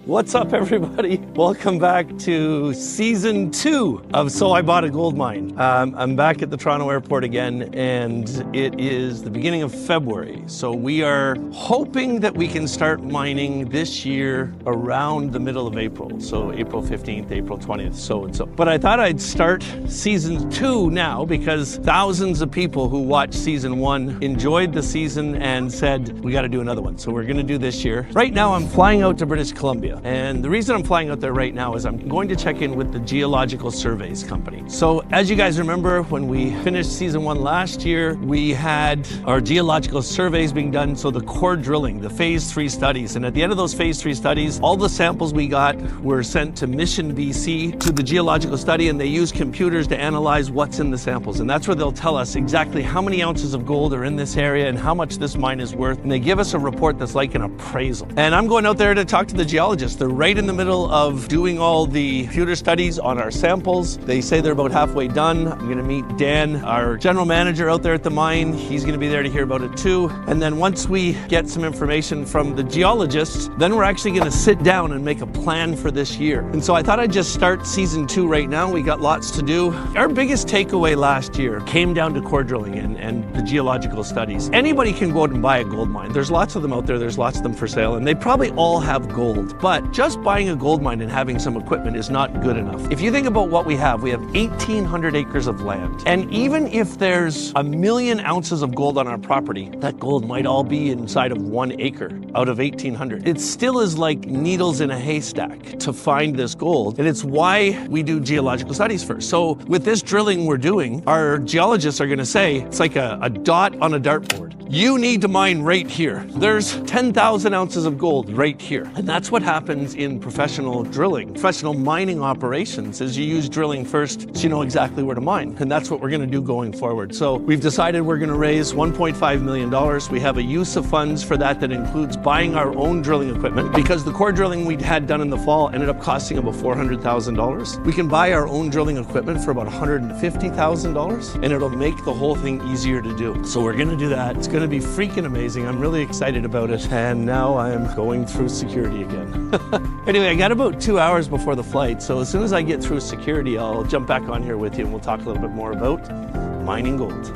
What's up, everybody? Welcome back to season 2 of So I Bought a Gold Mine. I'm back at the Toronto airport again, and it is the beginning of February. So we are hoping that we can start mining this year around the middle of April. So April 15th, April 20th, so and so. But I thought I'd start season 2 now because thousands of people who watched season 1 enjoyed the season and said, we got to do another one. So we're going to do this year. Right now, I'm flying out to British Columbia. And the reason I'm flying out there right now is I'm going to check in with the Geological Surveys company. So as you guys remember, when we finished season 1 last year, we had our geological surveys being done. So the core drilling, the phase 3 studies. And at the end of those phase 3 studies, all the samples we got were sent to Mission BC to the geological study, and they use computers to analyze what's in the samples. And that's where they'll tell us exactly how many ounces of gold are in this area and how much this mine is worth. And they give us a report that's like an appraisal. And I'm going out there to talk to the geologists. They're right in the middle of doing all the computer studies on our samples. They say they're about halfway done. I'm going to meet Dan, our general manager out there at the mine. He's going to be there to hear about it too. And then once we get some information from the geologists, then we're actually going to sit down and make a plan for this year. And so I thought I'd just start season 2 right now. We got lots to do. Our biggest takeaway last year came down to core drilling and the geological studies. Anybody can go out and buy a gold mine. There's lots of them out there. There's lots of them for sale, and they probably all have gold. But just buying a gold mine and having some equipment is not good enough. If you think about what we have 1,800 acres of land. And even if there's 1,000,000 ounces of gold on our property, that gold might all be inside of 1 acre out of 1,800. It still is like needles in a haystack to find this gold. And it's why we do geological studies first. So with this drilling we're doing, our geologists are going to say, it's like a dot on a dartboard. You need to mine right here. There's 10,000 ounces of gold right here. And that's what happens in professional drilling. Professional mining operations is you use drilling first so you know exactly where to mine. And that's what we're going to do going forward. So we've decided we're going to raise $1.5 million. We have a use of funds for that includes buying our own drilling equipment, because the core drilling we had done in the fall ended up costing about $400,000. We can buy our own drilling equipment for about $150,000, and it'll make the whole thing easier to do. So we're going to do that. It's going to be freaking amazing. I'm really excited about it. And now I'm going through security again. Anyway, I got about 2 hours before the flight. So as soon as I get through security, I'll jump back on here with you and we'll talk a little bit more about mining gold.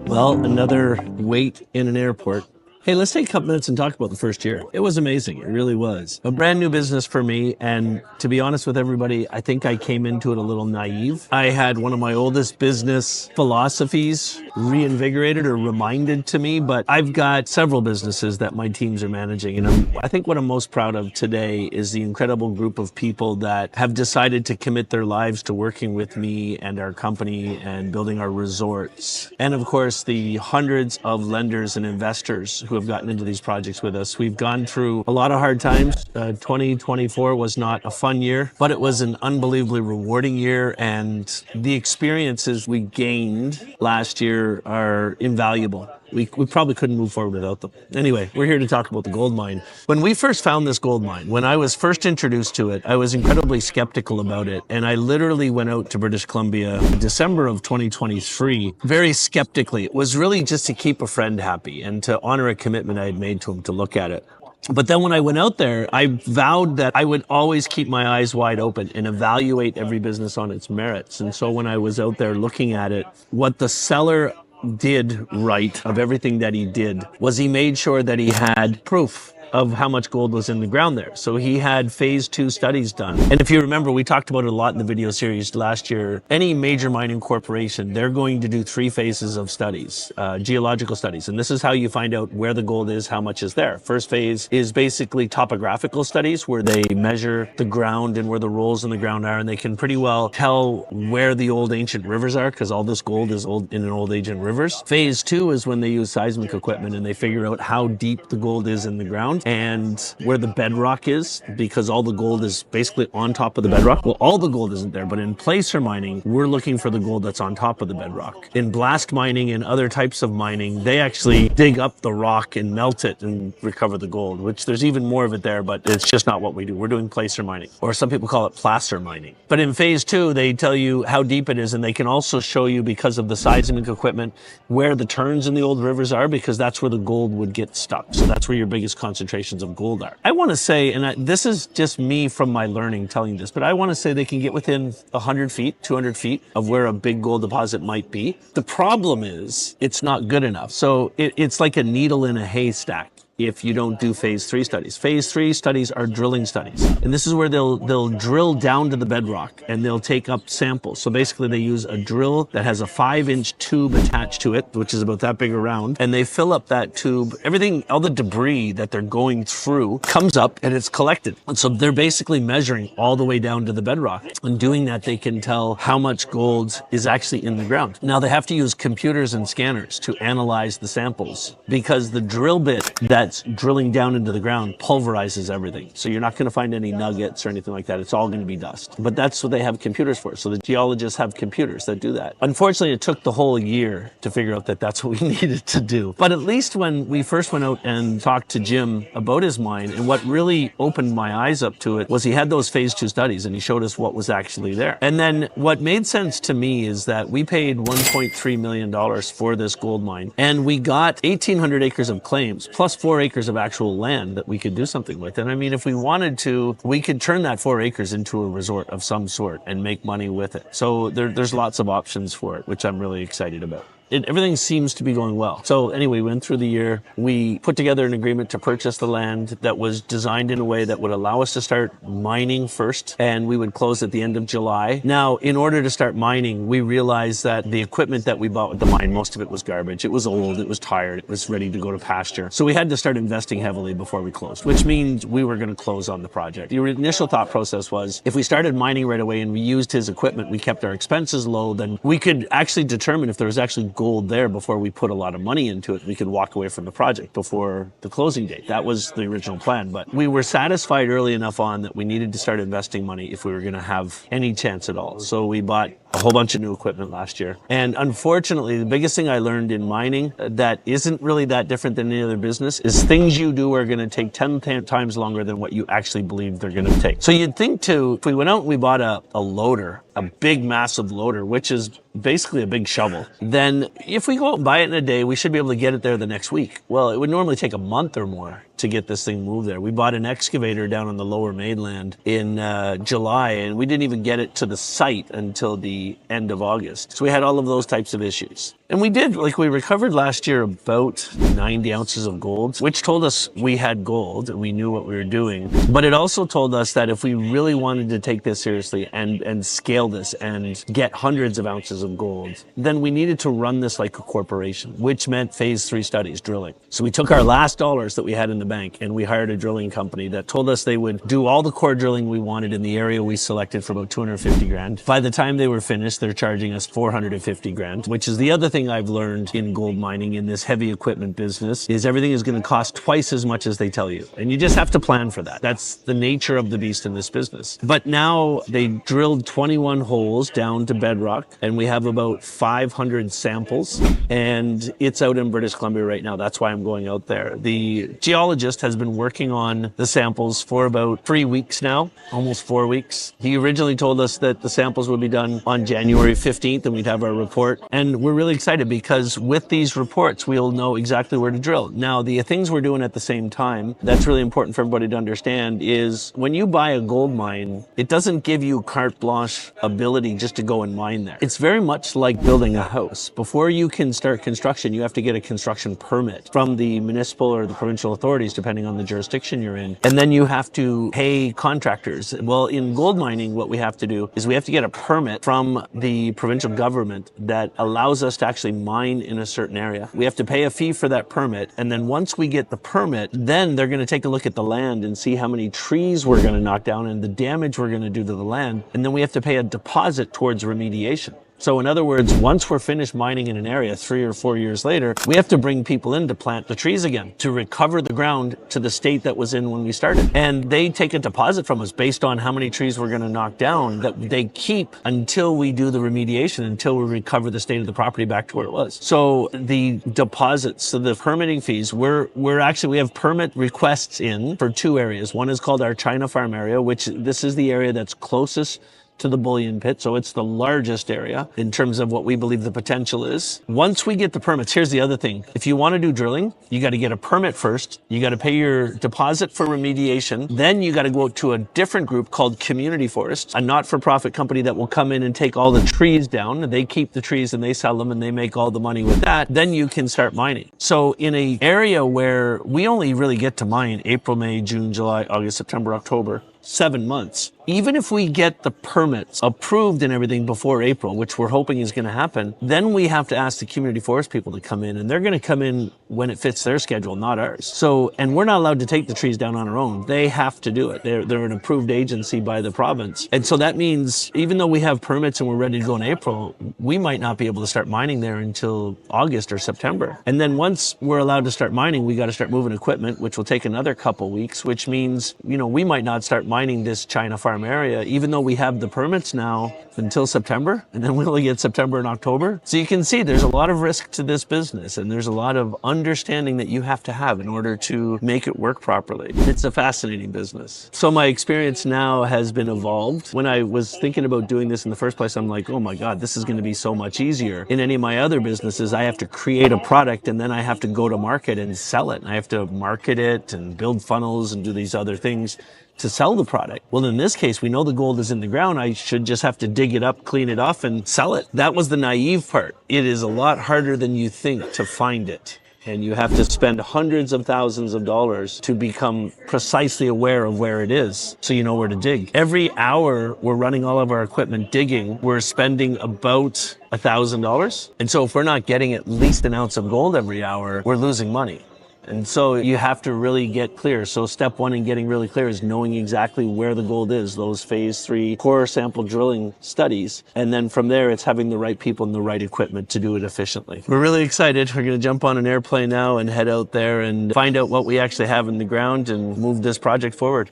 Well, another wait in an airport. Hey, let's take a couple minutes and talk about the first year. It was amazing. It really was. A brand new business for me. And to be honest with everybody, I think I came into it a little naive. I had one of my oldest business philosophies reinvigorated or reminded to me, but I've got several businesses that my teams are managing. And I think what I'm most proud of today is the incredible group of people that have decided to commit their lives to working with me and our company and building our resorts. And of course, the hundreds of lenders and investors who have gotten into these projects with us. We've gone through a lot of hard times. 2024 was not a fun year, but it was an unbelievably rewarding year. And the experiences we gained last year are invaluable. We probably couldn't move forward without them. Anyway, we're here to talk about the gold mine. When we first found this gold mine, when I was first introduced to it, I was incredibly skeptical about it. And I literally went out to British Columbia in December of 2023, very skeptically. It was really just to keep a friend happy and to honor a commitment I had made to him to look at it. But then when I went out there, I vowed that I would always keep my eyes wide open and evaluate every business on its merits. And so when I was out there looking at it, what the seller did right of everything that he did was he made sure that he had proof of how much gold was in the ground there. So he had phase 2 studies done. And if you remember, we talked about it a lot in the video series last year. Any major mining corporation, they're going to do 3 phases of studies, geological studies. And this is how you find out where the gold is, how much is there. First phase is basically topographical studies where they measure the ground and where the rolls in the ground are. And they can pretty well tell where the old ancient rivers are, because all this gold is old in an old ancient rivers. Phase 2 is when they use seismic equipment and they figure out how deep the gold is in the ground. ground and where the bedrock is, because all the gold is basically on top of the bedrock. Well, all the gold isn't there, but in placer mining, we're looking for the gold that's on top of the bedrock. In blast mining and other types of mining, they actually dig up the rock and melt it and recover the gold, which there's even more of it there, but it's just not what we do. We're doing placer mining, or some people call it placer mining. But in phase 2, they tell you how deep it is, and they can also show you, because of the seismic equipment, where the turns in the old rivers are, because that's where the gold would get stuck. So that's where your biggest concentrations of gold are. I want to say, and this is just me from my learning telling you this, but I want to say they can get within 100 feet, 200 feet of where a big gold deposit might be. The problem is it's not good enough. So it's like a needle in a haystack if you don't do phase 3 studies. Phase 3 studies are drilling studies. And this is where they'll drill down to the bedrock and they'll take up samples. So basically they use a drill that has a 5-inch tube attached to it, which is about that big around, and they fill up that tube. Everything, all the debris that they're going through comes up and it's collected. And so they're basically measuring all the way down to the bedrock. And doing that, they can tell how much gold is actually in the ground. Now they have to use computers and scanners to analyze the samples, because the drill bit that's drilling down into the ground pulverizes everything. So you're not going to find any nuggets or anything like that. It's all going to be dust. But that's what they have computers for. So the geologists have computers that do that. Unfortunately, it took the whole year to figure out that that's what we needed to do. But at least when we first went out and talked to Jim about his mine, and what really opened my eyes up to it was he had those phase 2 studies and he showed us what was actually there. And then what made sense to me is that we paid $1.3 million for this gold mine, and we got 1,800 acres of claims plus 4 acres of actual land that we could do something with. And I mean, if we wanted to, we could turn that 4 acres into a resort of some sort and make money with it. So there's lots of options for it, which I'm really excited about. Everything seems to be going well. So anyway, we went through the year. We put together an agreement to purchase the land that was designed in a way that would allow us to start mining first, and we would close at the end of July. Now, in order to start mining, we realized that the equipment that we bought with the mine, most of it was garbage. It was old, it was tired, it was ready to go to pasture. So we had to start investing heavily before we closed, which means we were going to close on the project. The initial thought process was, if we started mining right away and we used his equipment, we kept our expenses low, then we could actually determine if there was actually gold there before we put a lot of money into it. We could walk away from the project before the closing date. That was the original plan, but we were satisfied early enough on that we needed to start investing money if we were going to have any chance at all. So we bought a whole bunch of new equipment last year. And unfortunately, the biggest thing I learned in mining that isn't really that different than any other business is things you do are going to take 10 times longer than what you actually believe they're going to take. So you'd think too, if we went out and we bought a loader, a big massive loader, which is basically a big shovel, then if we go out and buy it in a day, we should be able to get it there the next week. Well, it would normally take a month or more to get this thing moved there. We bought an excavator down on the lower mainland in July, and we didn't even get it to the site until the end of August. So we had all of those types of issues. And we did, we recovered last year about 90 ounces of gold, which told us we had gold and we knew what we were doing. But it also told us that if we really wanted to take this seriously and scale this and get hundreds of ounces of gold, then we needed to run this like a corporation, which meant phase 3 studies, drilling. So we took our last dollars that we had in the bank and we hired a drilling company that told us they would do all the core drilling we wanted in the area we selected for about 250 grand. By the time they were finished, they're charging us 450 grand, which is the other thing I've learned in gold mining in this heavy equipment business is everything is going to cost twice as much as they tell you. And you just have to plan for that. That's the nature of the beast in this business. But now they drilled 21 holes down to bedrock and we have about 500 samples and it's out in British Columbia right now. That's why I'm going out there. The geologist has been working on the samples for about 3 weeks now, almost 4 weeks. He originally told us that the samples would be done on January 15th and we'd have our report. And we're really excited because with these reports, we'll know exactly where to drill. Now, the things we're doing at the same time, that's really important for everybody to understand, is when you buy a gold mine, it doesn't give you carte blanche ability just to go and mine there. It's very much like building a house. Before you can start construction, you have to get a construction permit from the municipal or the provincial authorities, depending on the jurisdiction you're in. And then you have to pay contractors. Well, in gold mining, what we have to do is we have to get a permit from the provincial government that allows us to actually mine in a certain area. We have to pay a fee for that permit. And then once we get the permit, then they're going to take a look at the land and see how many trees we're going to knock down and the damage we're going to do to the land. And then we have to pay a deposit towards remediation. So in other words, once we're finished mining in an area 3 or 4 years later, we have to bring people in to plant the trees again, to recover the ground to the state that was in when we started. And they take a deposit from us based on how many trees we're going to knock down that they keep until we do the remediation, until we recover the state of the property back to where it was. So the deposits, so the permitting fees, we have permit requests in for 2 areas. One is called our China Farm area, which this is the area that's closest to the bullion pit. So it's the largest area in terms of what we believe the potential is. Once we get the permits, here's the other thing. If you want to do drilling, you got to get a permit first. You got to pay your deposit for remediation. Then you got to go to a different group called Community Forests, a not-for-profit company that will come in and take all the trees down. They keep the trees and they sell them and they make all the money with that. Then you can start mining. So in an area where we only really get to mine April, May, June, July, August, September, October, 7 months. Even if we get the permits approved and everything before April, which we're hoping is going to happen, then we have to ask the community forest people to come in, and they're going to come in when it fits their schedule, not ours. So, and we're not allowed to take the trees down on our own. They have to do it. They're an approved agency by the province. And so that means even though we have permits and we're ready to go in April, we might not be able to start mining there until August or September. And then once we're allowed to start mining, we got to start moving equipment, which will take another couple weeks, which means, we might not start mining this China Farm area, even though we have the permits now until September, and then we only get September and October. So you can see there's a lot of risk to this business, and there's a lot of understanding that you have to have in order to make it work properly. It's a fascinating business. So my experience now has been evolved. When I was thinking about doing this in the first place, I'm like, oh my God, this is going to be so much easier. In any of my other businesses, I have to create a product and then I have to go to market and sell it. And I have to market it and build funnels and do these other things to sell the product. Well, in this case, we know the gold is in the ground. I should just have to dig it up, clean it off, and sell it. That was the naive part. It is a lot harder than you think to find it. And you have to spend hundreds of thousands of dollars to become precisely aware of where it is, so you know where to dig. Every hour we're running all of our equipment digging, we're spending about $1,000. And so if we're not getting at least an ounce of gold every hour, we're losing money. And so you have to really get clear. So step 1 in getting really clear is knowing exactly where the gold is, those phase 3 core sample drilling studies. And then from there, it's having the right people and the right equipment to do it efficiently. We're really excited. We're going to jump on an airplane now and head out there and find out what we actually have in the ground and move this project forward.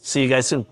See you guys soon.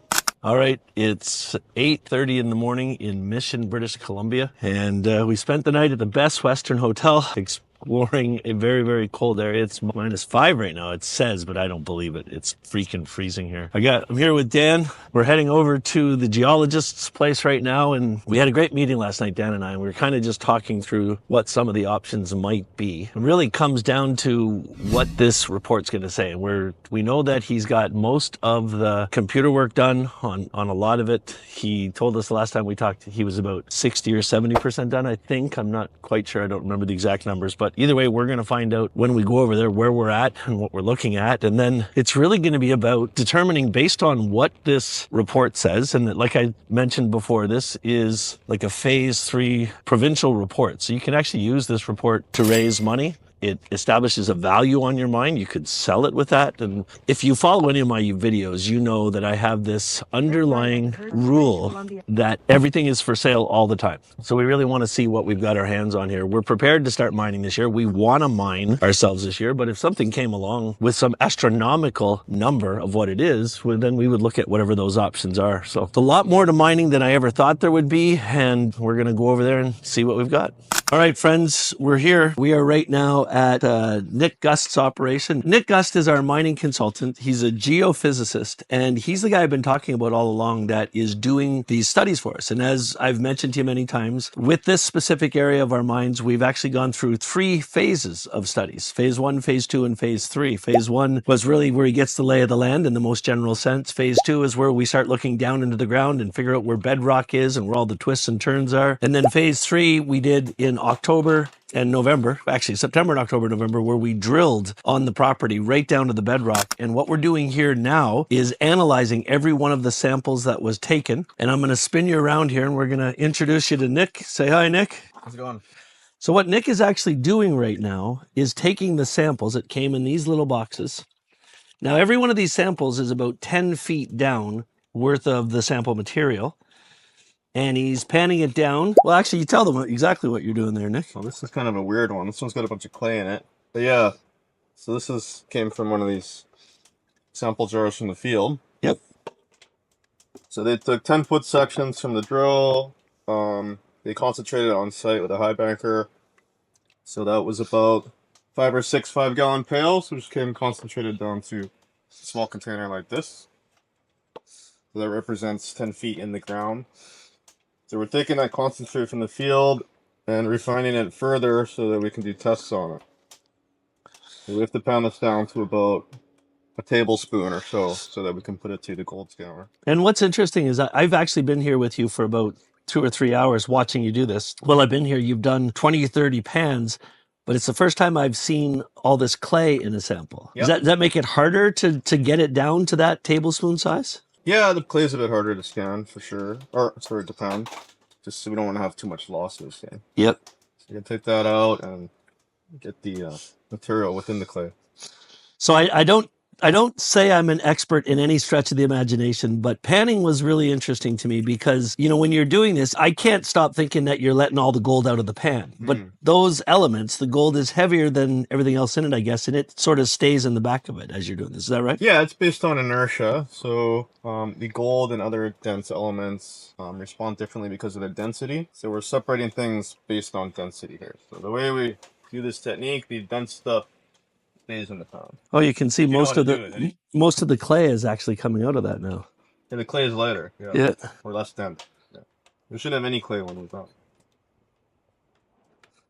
All right, it's 8:30 in the morning in Mission, British Columbia. And we spent the night at the Best Western Hotel, exploring a very, very cold area. It's -5 right now, it says, but I don't believe it. It's freaking freezing here. I'm here with Dan. We're heading over to the geologist's place right now, and we had a great meeting last night, Dan and I. We were kind of just talking through what some of the options might be. It really comes down to what this report's going to say. We know that he's got most of the computer work done on a lot of it. He told us the last time we talked, he was about 60 or 70% done, I think. I'm not quite sure. I don't remember the exact numbers, but either way, we're going to find out when we go over there where we're at and what we're looking at. And then it's really going to be about determining based on what this report says. And that, like I mentioned before, this is like a phase 3 provincial report. So you can actually use this report to raise money. It establishes a value on your mine. You could sell it with that. And if you follow any of my videos, you know that I have this underlying rule that everything is for sale all the time. So we really want to see what we've got our hands on here. We're prepared to start mining this year. We want to mine ourselves this year, but if something came along with some astronomical number of what it is, well, then we would look at whatever those options are. So it's a lot more to mining than I ever thought there would be, and we're going to go over there and see what we've got. All right, friends, we're here. We are right now at Nick Gust's operation. Nick Gust is our mining consultant. He's a geophysicist, and he's the guy I've been talking about all along that is doing these studies for us. And as I've mentioned to you many times, with this specific area of our mines, we've actually gone through 3 phases of studies. Phase 1, phase 2, and phase 3. Phase 1 was really where he gets the lay of the land in the most general sense. Phase 2 is where we start looking down into the ground and figure out where bedrock is and where all the twists and turns are. And then phase 3 we did in October and November, actually September and October, November, where we drilled on the property right down to the bedrock. And what we're doing here now is analyzing every one of the samples that was taken. And I'm going to spin you around here and we're going to introduce you to Nick. Say hi, Nick. How's it going? So what Nick is actually doing right now is taking the samples that came in these little boxes. Now, every one of these samples is about 10 feet down worth of the sample material. and he's panning it down. Well, actually, you tell them exactly what you're doing there, Nick. Well, this is kind of a weird one. This one's got a bunch of clay in it. But yeah, so came from one of these sample jars from the field. Yep. So they took 10-foot sections from the drill. They concentrated on site with a high banker. So that was about 5 or 6 5-gallon pails, which came concentrated down to a small container like this. So that represents 10 feet in the ground. So we're taking that concentrate from the field and refining it further so that we can do tests on it. So we have to pound this down to about a tablespoon or so that we can put it to the gold scanner. And what's interesting is I've actually been here with you for about 2 or 3 hours watching you do this. Well, I've been here, you've done 20 or 30 pans, but it's the first time I've seen all this clay in a sample. Yep. Does that make it harder to get it down to that tablespoon size? Yeah, the clay's a bit harder to scan for sure. Or, sorry, to pound. Just so we don't want to have too much losses. Okay? Yep. So you can take that out and get the material within the clay. So I don't say I'm an expert in any stretch of the imagination, but panning was really interesting to me because, you know, when you're doing this, I can't stop thinking that you're letting all the gold out of the pan. But those elements, the gold is heavier than everything else in it, I guess, and it sort of stays in the back of it as you're doing this. Is that right? Yeah, it's based on inertia. So the gold and other dense elements respond differently because of their density. So we're separating things based on density here. So the way we do this technique, the dense stuff stays in the pound. Oh, you can see most of the clay is actually coming out of that now. Yeah, the clay is lighter. Yeah. Or less dense. Yeah. We shouldn't have any clay when we're done.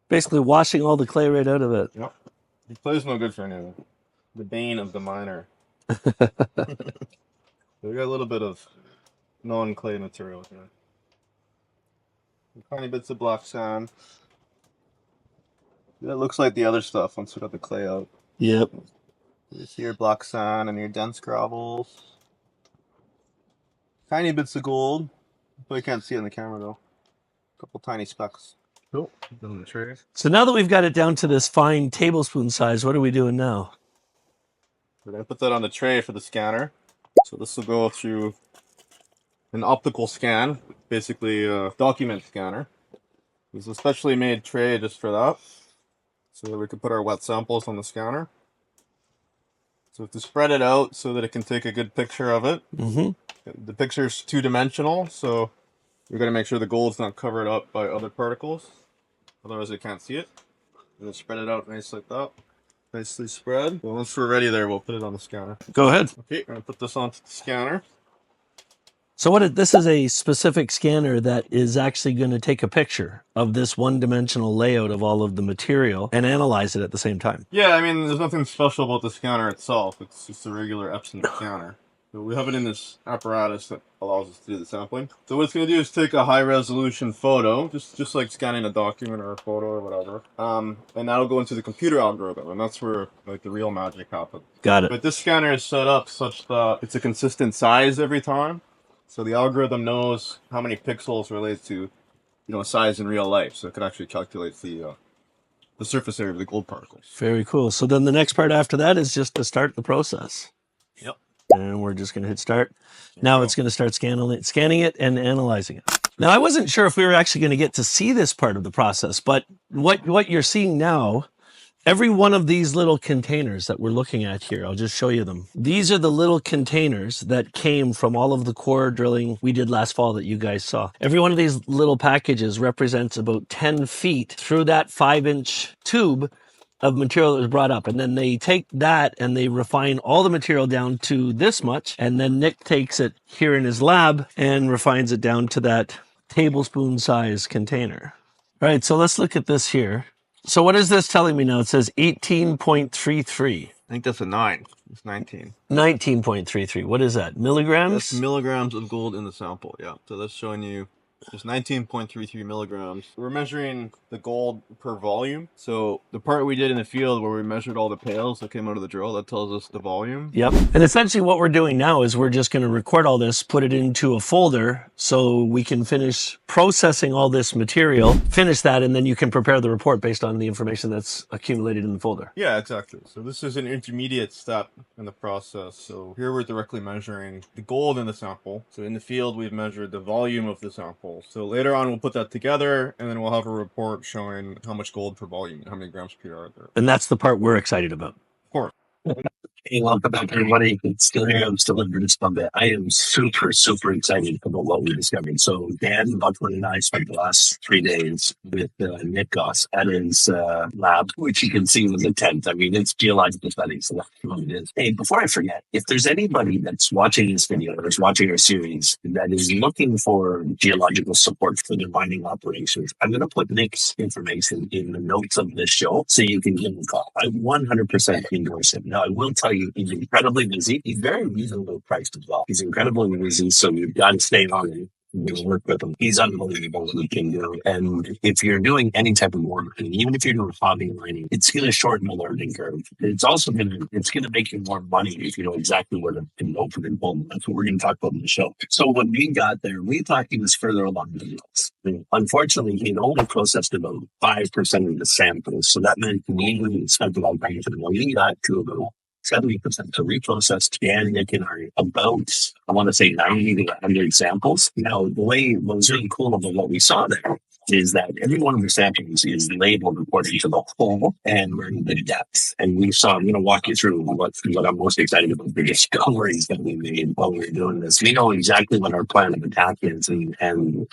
Basically washing all the clay right out of it. Yep. The clay is no good for anything. The bane of the miner. So we got a little bit of non-clay material here. Tiny bits of black sand. That looks like the other stuff once we got the clay out. Yep. You see your black sand and your dense gravels. Tiny bits of gold, but you can't see it in the camera though. A couple tiny specks. Cool. On the tray. So now that we've got it down to this fine tablespoon size, what are we doing now? We're gonna put that on the tray for the scanner. So this will go through an optical scan, basically a document scanner. There's a specially made tray just for that, so that we can put our wet samples on the scanner. So we have to spread it out so that it can take a good picture of it. The picture's 2-dimensional, so we're going to make sure the gold's not covered up by other particles. Otherwise they can't see it. And then spread it out nice like that. Nicely spread. Well, once we're ready there, we'll put it on the scanner. Go ahead. Okay, we're going to put this onto the scanner. So this is a specific scanner that is actually going to take a picture of this one-dimensional layout of all of the material and analyze it at the same time. Yeah, I mean, there's nothing special about the scanner itself. It's just a regular Epson scanner. So we have it in this apparatus that allows us to do the sampling. So what it's going to do is take a high-resolution photo, just like scanning a document or a photo or whatever, and that'll go into the computer algorithm, and that's where like the real magic happens. Got it. But this scanner is set up such that it's a consistent size every time. So the algorithm knows how many pixels relate to, you know, size in real life. So it can actually calculate the surface area of the gold particles. Very cool. So then the next part after that is just to start the process. Yep. And we're just going to hit start. Now it's going to start scanning it and analyzing it. Now, I wasn't sure if we were actually going to get to see this part of the process, but what you're seeing now, every one of these little containers that we're looking at here, I'll just show you them. These are the little containers that came from all of the core drilling we did last fall that you guys saw. Every one of these little packages represents about 10 feet through that 5-inch tube of material that was brought up. And then they take that and they refine all the material down to this much. And then Nick takes it here in his lab and refines it down to that tablespoon size container. All right, so let's look at this here. So what is this telling me now? It says 18.33. I think that's a 9. It's 19. 19.33. What is that? Milligrams? That's milligrams of gold in the sample, yeah. So that's showing you just 19.33 milligrams. We're measuring the gold per volume. So the part we did in the field where we measured all the pails that came out of the drill, that tells us the volume. Yep. And essentially what we're doing now is we're just going to record all this, put it into a folder so we can finish processing all this material, finish that, and then you can prepare the report based on the information that's accumulated in the folder. Yeah, exactly. So this is an intermediate step in the process. So here we're directly measuring the gold in the sample. So in the field, we've measured the volume of the sample. So later on, we'll put that together, and then we'll have a report showing how much gold per volume, how many grams per yard there. And that's the part we're excited about. Of course. Hey, welcome back, everybody. It's still here. I'm still in British Columbia. I am super, super excited about what we discovered. So Dan, Buckland, and I spent the last 3 days with Nick Goss at his lab, which you can see in the tent. I mean, it's geological studies, so that's what it is. Hey, before I forget, if there's anybody that's watching this video or is watching our series that is looking for geological support for their mining operations, I'm going to put Nick's information in the notes of this show so you can give him a call. I 100% endorse him. Now, I will tell you, he's incredibly busy. He's very reasonably priced as well. He's incredibly busy, so you've got to stay on him. You work with him. He's unbelievable what he can do. And if you're doing any type of work, and even if you're doing hobby mining, it's going to shorten the learning curve. It's also going to make you more money if you know exactly where to open and pull. That's what we're going to talk about in the show. So when we got there, we thought he was further along than us. Unfortunately, he had only processed about 5% of the samples. So that meant we spent about 90%. We got to about 70% to reprocessed Dan, Nick, and I about, I want to say 90 to 100 samples. Now, what was really cool about what we saw there is that every one of the samples is labeled according to the hole and the depth. And we saw, I'm going to walk you through what I'm most excited about, the discoveries that we made while we were doing this. We know exactly what our plan of attack is, and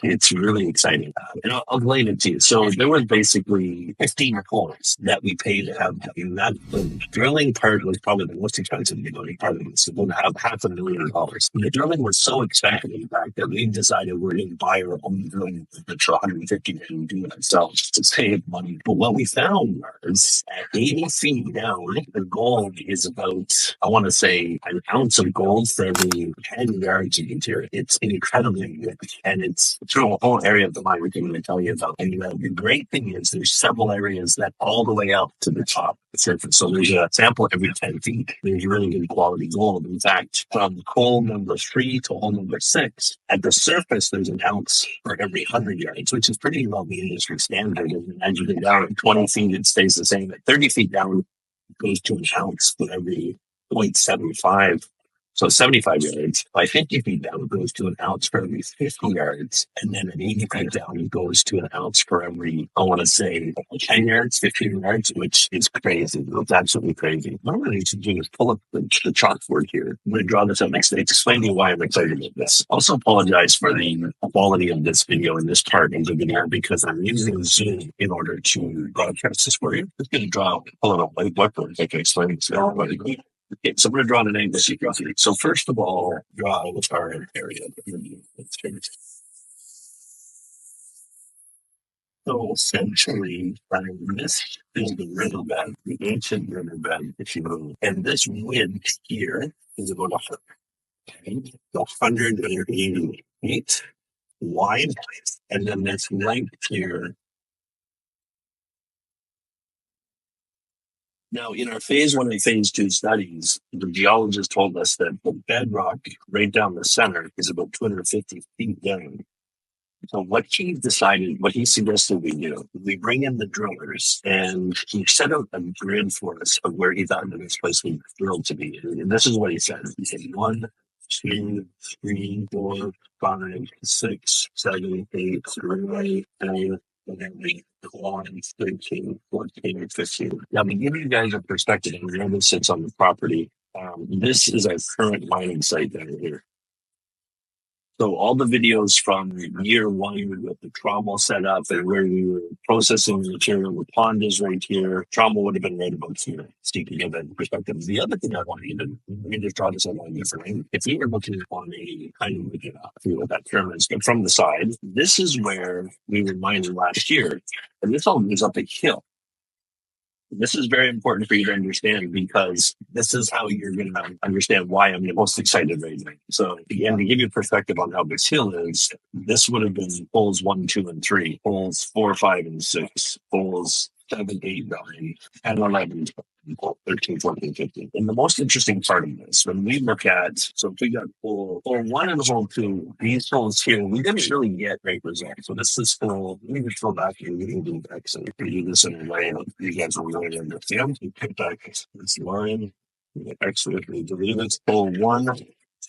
it's really exciting. And I'll explain it to you. So there were basically 15 holes that we paid to have done. And that the drilling part was probably the most expensive part of this. It would have $500,000. The drilling was so expensive, in fact, that we decided we're going to buy our own drilling for $150 and do it ourselves to save money. But what we found was at 80 feet down, the gold is about, I want to say, an ounce of gold for every 10 yards of material. It's incredibly rich, and it's through a whole area of the mine we can even tell you about. And the great thing is there's several areas that all the way up to the top of the surface. So there's a sample every 10 feet. There's really good quality gold. In fact, from hole number 3 to hole number 6, at the surface, there's an ounce for every 100 yards, which is pretty well the industry standard. And as you get down at 20 feet, it stays the same. At 30 feet down, it goes to an ounce for every 0.75. So 75 yards. By 50 feet down, it goes to an ounce for every 50 yards. And then at 80 feet down, it goes to an ounce for every, I want to say, 10 yards, 15 yards, which is crazy. It's absolutely crazy. What I'm going to do is pull up the chalkboard here. I'm going to draw this up next to explain to you why I'm excited about this. Also apologize for the quality of this video in this part of the video because I'm using Zoom in order to broadcast this for you. I'm just going to pull it up my whiteboard so I can explain this to everybody. Okay, so I'm going to draw an angle sequence. So first of all, draw the target area. So essentially, this is the riverbed, the ancient riverbed, if you will. And this width here is about 180 feet wide. And then this length here. Now, in our phase 1 and phase 2 studies, the geologist told us that the bedrock right down the center is about 250 feet down. So what he suggested we do, we bring in the drillers and he set out a grid for us of where he thought this place would drill to be. And this is what he said. He said 1, 2, 3, 4, 5, 6, 7, 8, 9, 10, 11, 12, 13, 14, 15. Now, to give you guys a perspective on where this sits on the property, this is our current mining site down here. So all the videos from year 1 with the trommel set up and where we were processing the material, the pond is right here. Trommel would have been right about here. So you can get that perspective. The other thing I want you to, let me just draw this on one different. If you were looking on a kind of like what that term is, but from the side, this is where we were mining last year. And this all goes up a hill. This is very important for you to understand because this is how you're going to understand why I'm the most excited right now. So again, to give you a perspective on how this hill is, this would have been holes 1, 2, and 3, holes 4, 5, and 6, holes 7, 8, 9, and 11, 12, 13, 14, 15. And the most interesting part of this, when we look at, so if we got hole 1 and hole 2, these holes here, we didn't really get great results. So this is hole, let me just go back here, we can do back, so we can do this in a way that you guys will really understand. We pick back this line. Excellent. We believe it's hole 1,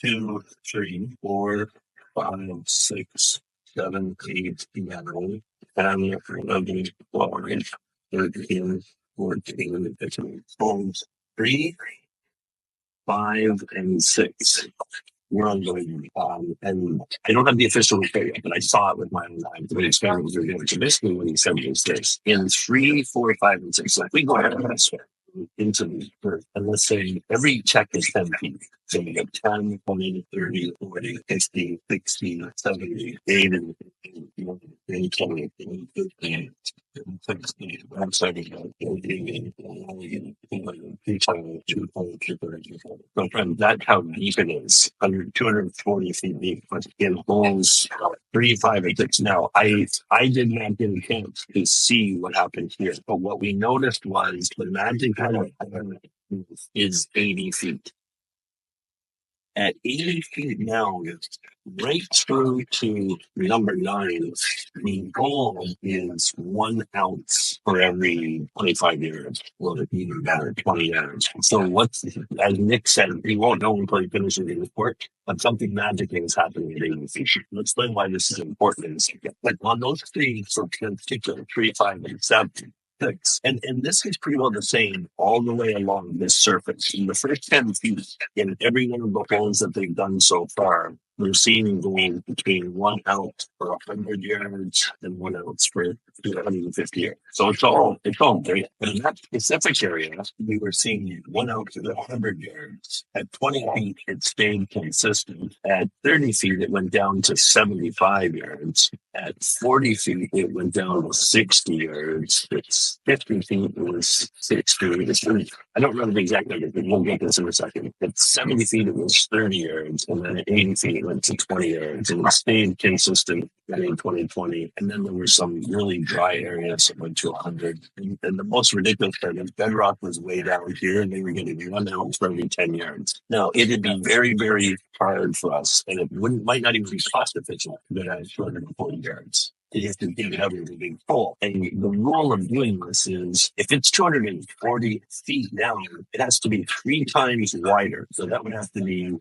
2, 3, 4, 5, 6, 7, 8, 9, 10, 11, 12, 13, 14, 15. Holes 3, 5, and 6. We're ongoing. And I don't have the official report yet, but I saw it with my own eyes. The experiment was doing. So basically, what he said was this: in 3, 4, 5, and 6, like we go ahead and this way into the earth, and let's say every check is 10 feet. So we got 10, 20, 30, 40, 50, 60, 70, 80, 20, 50, 60, 70, so friend, that's how deep it is, 240 feet deep, but in holes 3, 5, and 6. Now, I did not get a chance to see what happened here, but what we noticed was the magic is 80 feet. At 80 feet now, it's right through to number 9. The goal is 1 ounce for every 25 yards. Well, it's even better, 20 yards. So what's, as Nick said, he won't know until he finishes the report, but something magic is happening at 80 feet. Let's explain why this is important in a second. But on those 3, for particular, 3, 5, and 7, and this is pretty well the same all the way along this surface. In the first 10 feet, in every one of the holes that they've done so far, we're seeing going between 1 ounce for 100 yards and 1 ounce for 250 yards. So it's all great. But in that specific area, we were seeing 1 ounce at 100 yards. At 20 feet, it stayed consistent. At 30 feet, it went down to 75 yards. At 40 feet, it went down to 60 yards. It's 50 feet, it was 60. I don't remember the exact number, but we'll get this in a second. At 70 feet, it was 30 yards. And then at 80 feet, it went to 20 yards. And it stayed consistent in 2020. And then there were some really dry areas that went to 100. And the most ridiculous part is bedrock was way down here, and they were getting 1 ounce for every 10 yards. Now, it would be very, very hard for us, and it might not even be cost efficient to go down 240 yards. You have to dig it out of a big hole. And the rule of doing this is if it's 240 feet down, it has to be 3 times wider. So that would have to be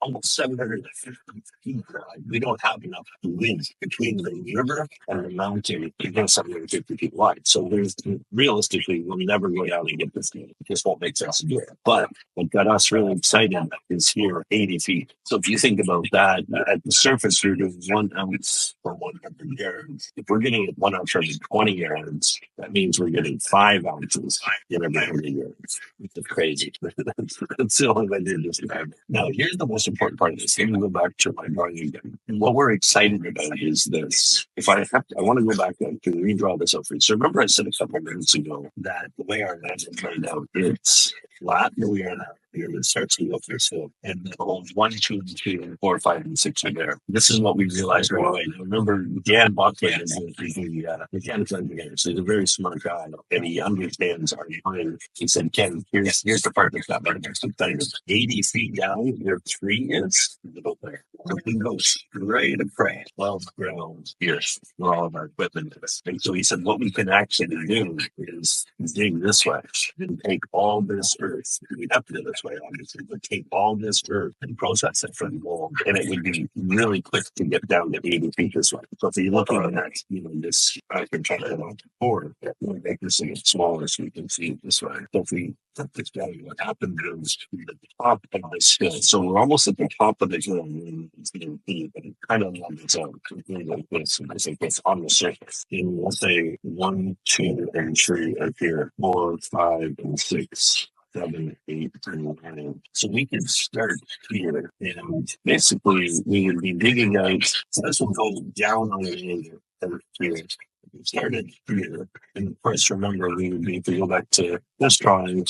almost 750 feet wide. We don't have enough width between the river and the mountain to go 750 feet wide. So there's realistically, we'll never go down and get this thing. It just won't make sense to do it. But what got us really excited is here 80 feet. So if you think about that, at the surface, you're doing 1 ounce for 100 yards. If we're getting 1 ounce every 20 yards, that means we're getting 5 ounces in every 100 yards. It's crazy. That's the only way to describe it. Now, here's the most important part of this. Let me go back to my drawing again. What we're excited about is this. If I want to go back and redraw this up for you. So remember I said a couple of minutes ago that the way our land is laid out, it's flat, and we are not. It starts to go through hill, and the holes 1, 2, 3, 4, 5, and 6 are there. This is what we realized right away. Now, remember, Dan Buckland is the mechanical engineer, so he's a very smart guy, and he understands our mind. He said, "Ken, here's the part that's not better. 80 feet down, your 3 is middle there. Everything goes straight across 12 ground here where all of our equipment is." And so he said, what we can actually do is dig this way and take all this earth. We'd have to do this way, obviously, but take all this earth and process it from gold. And it would be really quick to get down to 80 feet this way. So if you're looking at, this, I can try to forward, make this thing smaller so you can see it this way. So if we put this down, what happened is the top of this hill. So we're almost at the top of the hill, and it's going to be kind of on its own. Like this, and I think it's on the surface. And let's say 1, 2, and 3 are here, 4, 5, and 6. 7, 8, and 9. So we can start here, and basically we would be digging out. So this will go down on the end of here. We started here, and of course, remember we would be to go back to this drawing.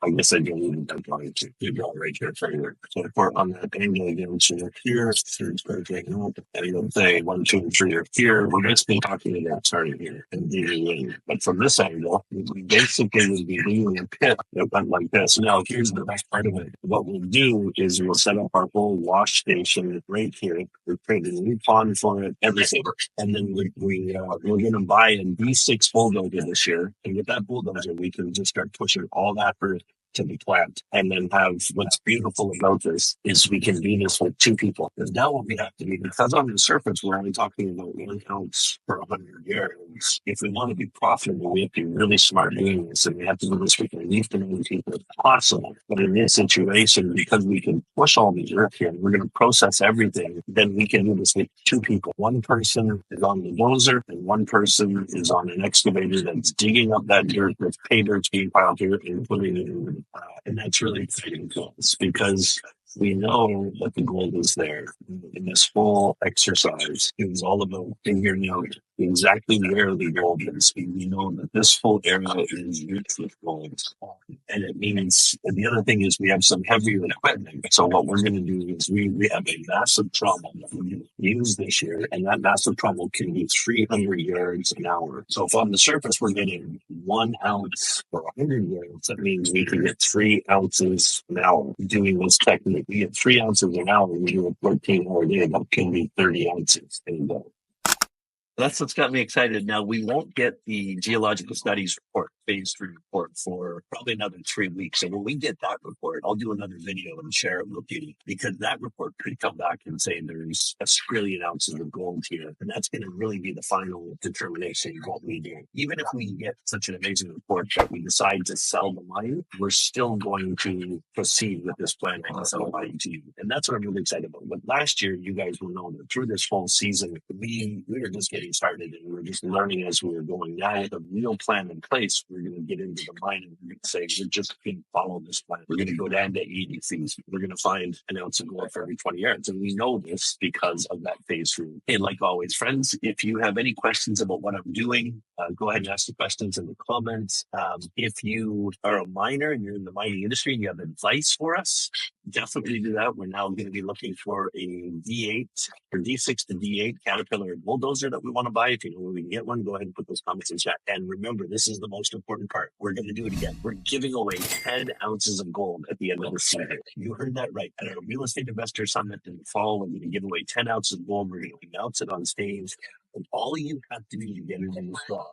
I guess I don't need that drawing to draw right here for you. So if we're on that angle again, so here, and you'll say 1, 2, and 3 are here. We're basically talking about starting here and digging in. But from this angle, we basically would be digging a pit that went like this. Now, here's the best part of it. What we'll do is we'll set up our whole wash station right here. We're creating a new pond for it, everything. And then we're going to buy a B6 bulldozer this year. And with that bulldozer, we can just start pushing all that earth to the plant. And then have what's beautiful about this is we can do this with 2 people. Because now what we have to do, because on the surface we're only talking about 1 ounce per 100 yards. If we want to be profitable, we have to be really smart doing this, and we have to do this with the least amount of people as possible. But in this situation, because we can push all the earth here, and we're going to process everything, then we can do this with 2 people. One person is on the dozer, and one person is on an excavator that's digging up that dirt that's pay dirt's being piled here and putting it in. And that's really exciting to us because we know that the gold is there. In this whole exercise, it was all about figuring out exactly where the gold is. We know that this whole area is rich with gold. And it means, and the other thing is we have some heavier equipment. So what we're going to do is we have a massive trommel that we're going to use this year. And that massive trommel can be 300 yards an hour. So if on the surface we're getting 1 ounce for 100 yards, that means we can get 3 ounces an hour doing this technique. We get 3 ounces an hour, we do a 14-hour day, that can be 30 ounces. And that's what's got me excited. Now, we won't get the geological studies report, phase 3 report, for probably another 3 weeks. So when we get that report, I'll do another video and share it with you, because that report could come back and say there's 1 trillion ounces of gold here. And that's going to really be the final determination of what we do. Even if we get such an amazing report that we decide to sell the mine, we're still going to proceed with this plan and sell the mine to you. And that's what I'm really excited about. But last year, you guys will know that through this whole season, we were just getting started and we were just learning as we were going. Now with a real plan in place, we're going to get into the mine and we're going to say, we're just going to follow this plan. We're going to go down to 80 feet. We're going to find 1 ounce of gold for every 20 yards. And we know this because of that phase 3. And like always, friends, if you have any questions about what I'm doing, go ahead and ask the questions in the comments. If you are a miner and you're in the mining industry and you have advice for us, definitely do that. We're now going to be looking for a D8 or D6 to D8 Caterpillar bulldozer that we want to buy. If you know where we can get one, go ahead and put those comments in chat. And remember, this is the most important part. We're going to do it again. We're giving away 10 ounces of gold at the end of the season. You heard that right. At our Real Estate Investor Summit in the fall, we're going to give away 10 ounces of gold. We're going to announce it on stage. And all you have to do to get into this draw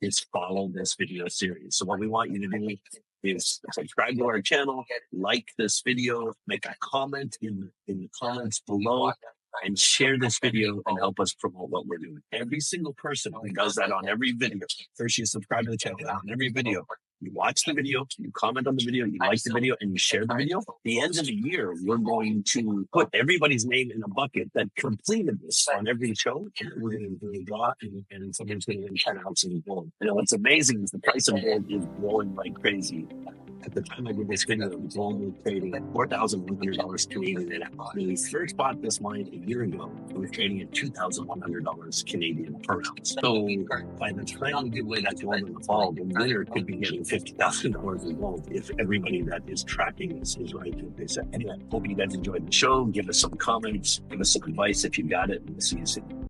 is follow this video series. So what we want you to do is subscribe to our channel, like this video, make a comment in the comments below, and share this video and help us promote what we're doing. Every single person who does that on every video, first you subscribe to the channel, on every video, you watch the video, you comment on the video, you like the video, and you share the video. At the end of the year, we're going to put everybody's name in a bucket that completed this on every show. And we're going to do a draw, and somebody's going to win 10 ounces of gold. You know, what's amazing is the price of gold is growing like crazy. At the time I did this video, it was only trading at $4,100 Canadian. And when we first bought this mine a year ago, it was trading at $2,100 Canadian per ounce. So by the time we give away that gold in the fall, the winner could be getting $50,000 in gold if everybody that is tracking this is right to what they said. Anyway, hope you guys enjoyed the show. Give us some comments, give us some advice if you got it, and we'll see you soon.